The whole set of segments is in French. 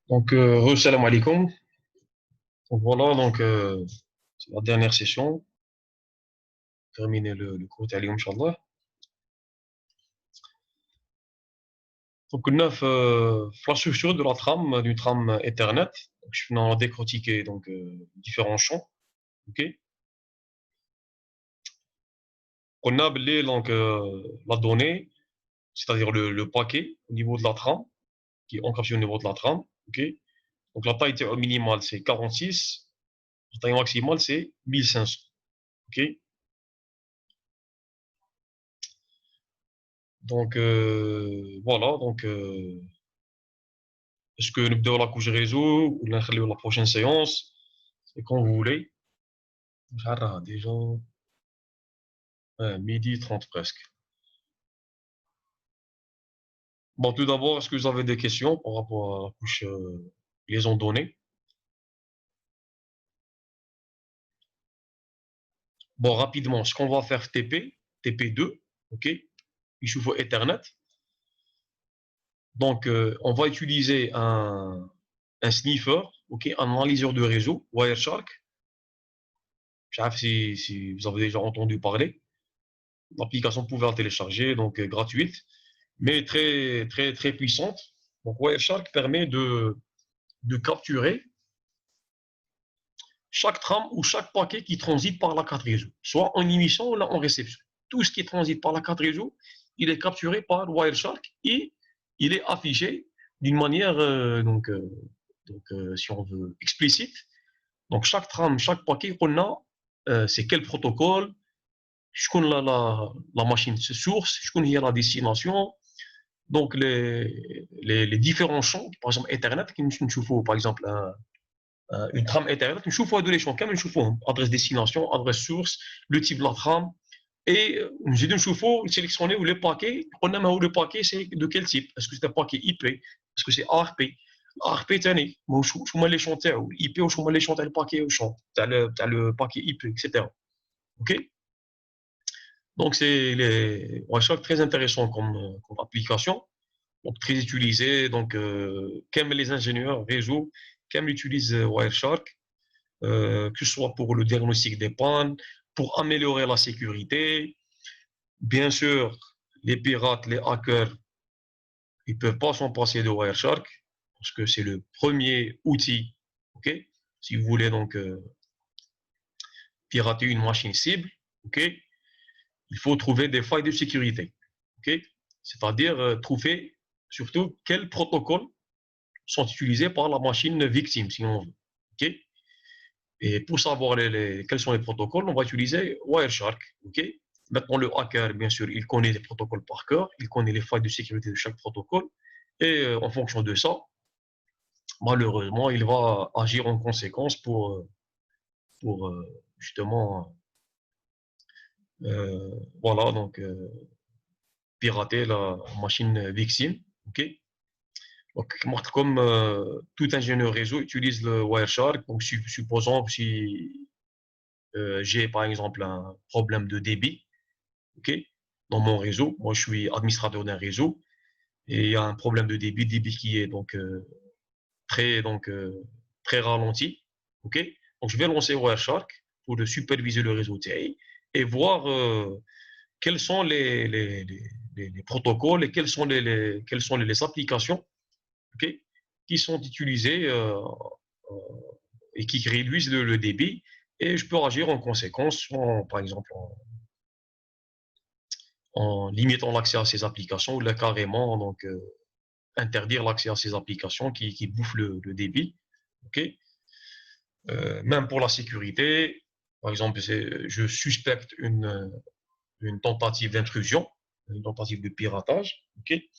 Donc, salam alaikum. Donc voilà, donc c'est la dernière session. Terminer le cours d'Ali, Inch'Allah. Donc, neuf, la structure de la trame, d'une trame Ethernet. Donc, je vais décortiquer donc, différents champs. Ok. On a appelé donc, la donnée, c'est-à-dire le paquet au niveau de la trame, qui est encapsulé au niveau de la trame. Ok. Donc, la taille minimale, c'est 46. La taille maximale, c'est 1500. Ok. Donc, voilà. Donc, est-ce que nous devons la couche réseau ou la prochaine séance? C'est quand vous voulez. Déjà, midi 30 presque. Bon, tout d'abord, est-ce que vous avez des questions par rapport à la couche liaison donnée? Bon, rapidement, ce qu'on va faire TP2, OK? Il faut Ethernet. Donc, on va utiliser un sniffer, OK? Un analyseur de réseau, Wireshark. Je ne sais pas si vous avez déjà entendu parler. L'application, vous pouvez la télécharger, donc gratuite, mais très, très, très puissante. Donc, Wireshark permet de capturer chaque trame ou chaque paquet qui transite par la carte réseau, soit en émission ou en réception. Tout ce qui transite par la carte réseau, il est capturé par Wireshark et il est affiché d'une manière, si on veut, explicite. Donc, chaque trame, chaque paquet qu'on a, c'est quel protocole, je connais la machine source, je connais la destination. Donc, les différents champs, par exemple, Ethernet, qui nous faut, par exemple, une trame Ethernet, nous faut deux champs, nous faut adresse destination, adresse source, le type de la trame. Et j'ai dit, il faut sélectionner le paquet. On a le paquet, c'est de quel type? Est-ce que c'est un paquet IP? Est-ce que c'est ARP? ARP, tenez, je vais les chanter, IP, je vais les chanter le paquet au champ. Tu as le paquet IP, etc. OK? Donc, c'est Wireshark très intéressant comme application, donc très utilisé. Donc, qu'aiment les ingénieurs réseau, qu'aiment utilisent Wireshark, que ce soit pour le diagnostic des pannes, pour améliorer la sécurité. Bien sûr, les pirates, les hackers, ils ne peuvent pas s'en passer de Wireshark parce que c'est le premier outil, ok, si vous voulez donc pirater une machine cible, ok, il faut trouver des failles de sécurité. Okay. C'est-à-dire trouver surtout quels protocoles sont utilisés par la machine victime, si on veut. Okay. Et pour savoir quels sont les protocoles, on va utiliser Wireshark. Okay. Maintenant, le hacker, bien sûr, il connaît les protocoles par cœur, il connaît les failles de sécurité de chaque protocole, et en fonction de ça, malheureusement, il va agir en conséquence pour justement, voilà, donc pirater la machine victime. Okay. Donc, comme tout ingénieur réseau utilise le Wireshark, donc supposons si j'ai par exemple un problème de débit, okay, dans mon réseau, moi je suis administrateur d'un réseau et il y a un problème de débit qui est donc très ralenti, okay. Donc je vais lancer Wireshark pour superviser le réseau TI et voir quels sont les protocoles et quelles sont les applications, okay, qui sont utilisées et qui réduisent le débit. Et je peux agir en conséquence, par exemple en limitant l'accès à ces applications ou là, carrément donc, interdire l'accès à ces applications qui bouffent le débit. Okay. Même pour la sécurité, par exemple, je suspecte une tentative d'intrusion, une tentative de piratage. Okay.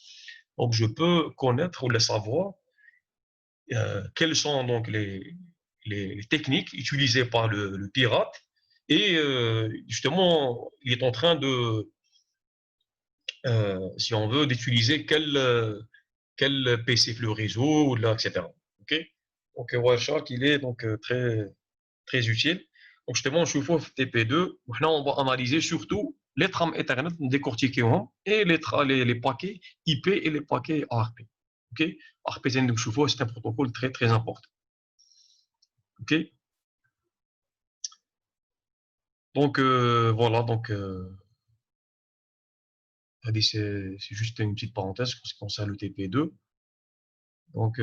Donc, je peux connaître ou le savoir quelles sont donc les techniques utilisées par le pirate et justement, il est en train de, si on veut, d'utiliser quel PC le réseau, là, etc. Okay. Donc, Wireshark, il est donc très, très utile. Donc, justement, je chauffe TP2. Maintenant, on va analyser surtout les trames Ethernet décortiquées et les paquets IP et les paquets ARP. OK. répéter c'est un protocole très très important. OK. Donc voilà, donc c'est juste une petite parenthèse en ce qui concerne le TP2. Donc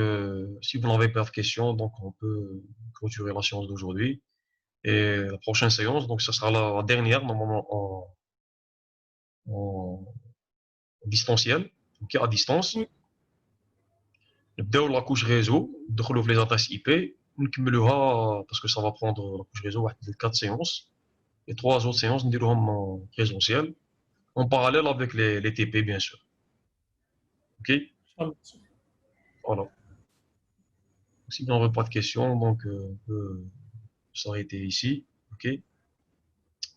si vous n'avez pas de questions, donc on peut clôturer la séance d'aujourd'hui. Et la prochaine séance, donc ça sera la dernière normalement en distanciel, donc à distance. نبداو la couche réseau, ندخلوا في les adresses IP, ونكملوها parce que ça va prendre la couche réseau واحد 4 séances et 3 autres séances نديروهم en présentiel en parallèle avec les TP bien sûr. OK? Voilà. Si vous n'avez pas de questions, donc on peut s'arrêter ici. OK?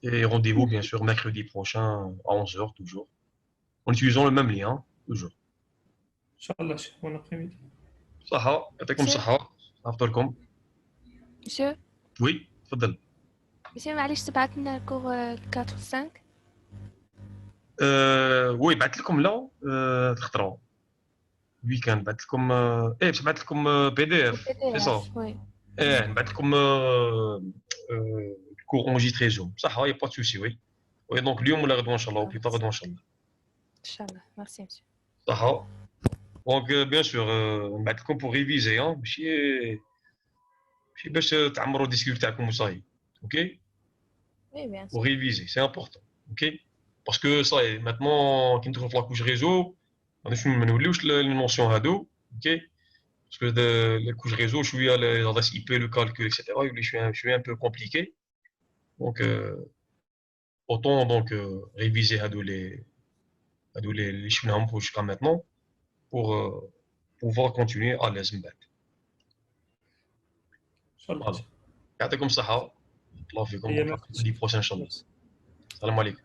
Et rendez-vous bien sûr mercredi prochain à 11h toujours. En utilisant le même lien, toujours. Inch'Allah, bon après-midi. صحة يعطيكم الصحة أفطركم. Monsieur, Oui, تفضل. monsieur, معلش تبعت لنا الكور 4 و 5 وي بعثت لكم لا الخطرة ويكاند بعثت لكم باش بعثت لكم بي دي اف سي صا وي نبعث لكم الكور انجستري زوم صح يا با سوسي وي وي دونك اليوم ولا غدوه ان شاء الله او بليطار غدوه ان شاء الله ان شاء الله ميرسي مسيو صح دونك بيان سور نبعث لكم بور ريفيزي ماشي باش تعمروا الديسكور تاعكم وصاي اوكي وي بيان pour سور réviser, c'est important, ok? Parce que ça y est, maintenant, quand on fait la couche réseau, on a les notions هادو, ok? Parce que les couches réseau, je suis à l'adresse IP, le calcul, etc. Je suis un peu compliqué. Donc, autant donc réviser les chemins jusqu'à maintenant pour pouvoir continuer à l'aise. Inch'Allah. Voilà. يعطيكم الصحة. الله فيكم. أيامك. الأحد الprochain إن شاء الله. السلام عليكم.